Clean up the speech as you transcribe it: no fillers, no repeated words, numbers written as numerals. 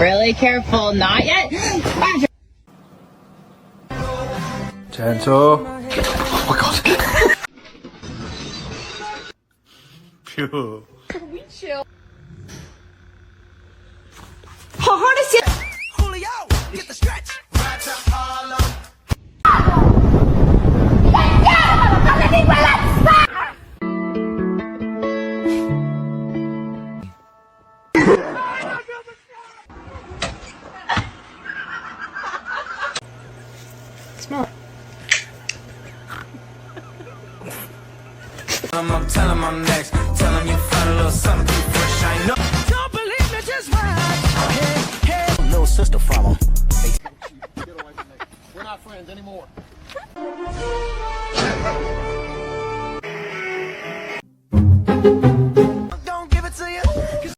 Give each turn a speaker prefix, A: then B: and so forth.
A: Really careful. Not yet.
B: Gentle. Oh my god. Phew.
A: Can we chill?
C: Julio, get the stretch. Right to Harlem.
A: Smell it.
C: I'm telling him I'm next. Tell him you found a little something fresh. I know. Don't believe me, just watch. Hey, hey. Little sister follow.
D: We're not friends anymore.